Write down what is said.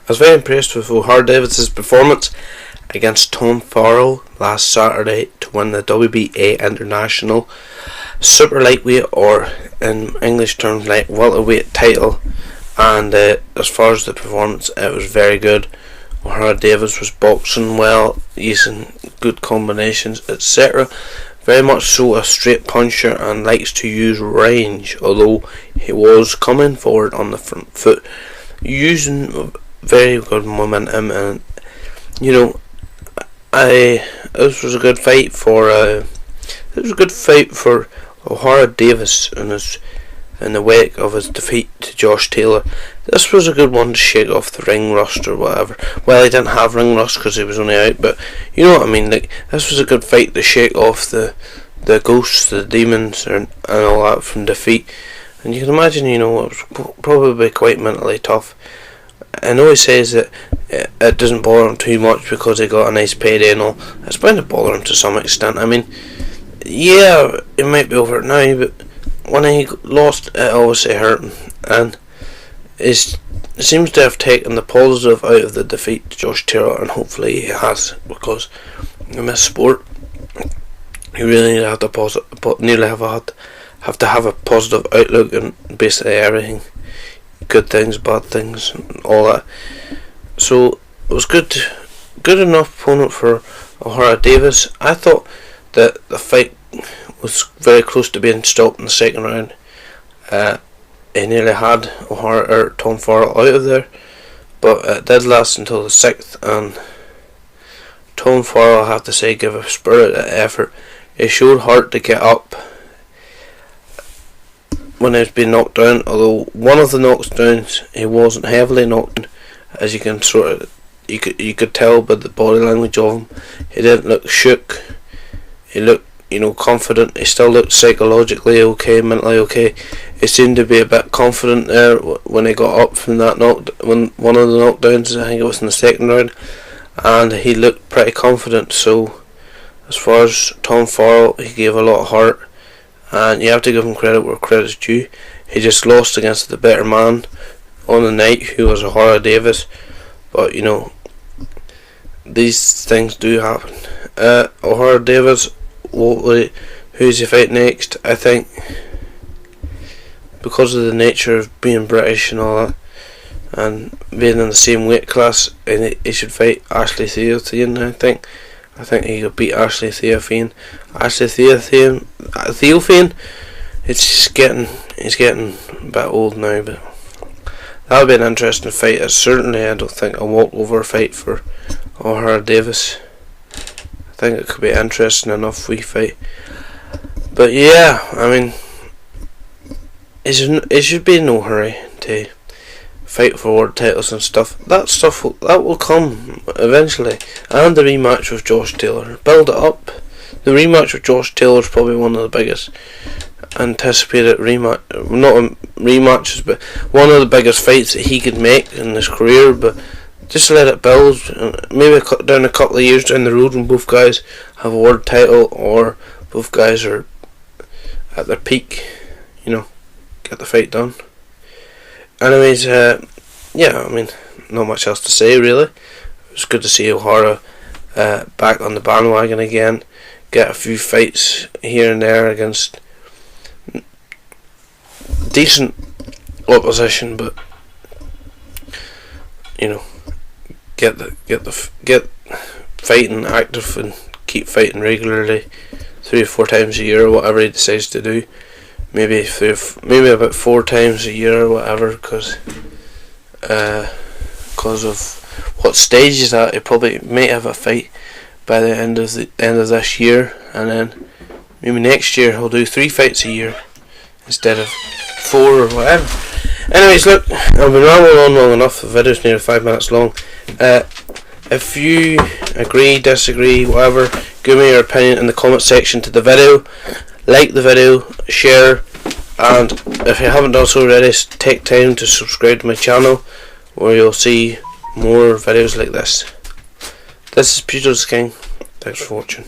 I was very impressed with Ohara Davies' performance against Tom Farrell last Saturday to win the WBA International Super Lightweight, or in English terms Light Welterweight title. And as far as the performance, it was very good. Ohara Davies was boxing well, using good combinations, etc. Very much so a straight puncher and likes to use range, although he was coming forward on the front foot, using very good momentum. And this was a good fight for Ohara Davies in the wake of his defeat to Josh Taylor. This was a good one to shake off the ring rust or whatever. Well, he didn't have ring rust because he was only out, but you know what I mean. Like, this was a good fight to shake off the ghosts, the demons, and all that from defeat. And you can imagine, it was probably quite mentally tough. I know he says that it doesn't bother him too much because he got a nice payday and all. It's bound to bother him to some extent. I mean, yeah, it might be over it now, but when he lost, it obviously hurt him, and he seems to have taken the positive out of the defeat to Josh Taylor, and hopefully he has, because in this sport you really have to have to have a positive outlook on basically everything, good things, bad things, and all that. So it was good enough opponent for Ohara Davies. I thought that the fight was very close to being stopped in the second round. He nearly had Tom Farrell out of there, but it did last until the 6th, and Tom Farrell, I have to say, gave a spirited effort. He showed heart to get up when he was being knocked down, although one of the knockdowns he wasn't heavily knocked down, as you can you could tell by the body language of him. He didn't look shook. He looked confident. He still looked psychologically okay, mentally okay. He seemed to be a bit confident there when he got up from that one of the knockdowns. I think it was in the second round, and he looked pretty confident. So as far as Tom Farrell, he gave a lot of heart, and you have to give him credit where credit's due. He just lost against the better man on the night, who was Ohara Davies, but these things do happen. Ohara Davies, who's he fight next? I think because of the nature of being British and all that, and being in the same weight class, and he should fight Ashley Theophane. I think he could beat Ashley Theophane. Theophane. He's getting a bit old now, but that would be an interesting fight. It's certainly, I don't think, a walkover fight for Ohara Davies. I think it could be interesting enough wee fight. But yeah, I mean, it should be in no hurry to fight for world titles and stuff. That will come eventually. And the rematch with Josh Taylor. Build it up. The rematch with Josh Taylor is probably one of the biggest anticipated rematches, but one of the biggest fights that he could make in his career. But just let it build, maybe down a couple of years down the road when both guys have a world title, or both guys are at their peak, get the fight done. Anyways, yeah, I mean, not much else to say really. It was good to see Ohara back on the bandwagon again, get a few fights here and there against decent opposition, but get fighting active and keep fighting regularly 3 or 4 times a year, or whatever he decides to do. Maybe about 4 times a year or whatever, because of what stage he's at. He probably might have a fight by the end of this year, and then maybe next year he'll do 3 fights a year instead of 4 or whatever. Anyways, look, I've been rambling on long enough. The video's nearly 5 minutes long. If you agree, disagree, whatever, give me your opinion in the comment section to the video. Like the video, share, and if you haven't done so already, take time to subscribe to my channel, where you'll see more videos like this. This is Peter's King. Thanks for watching.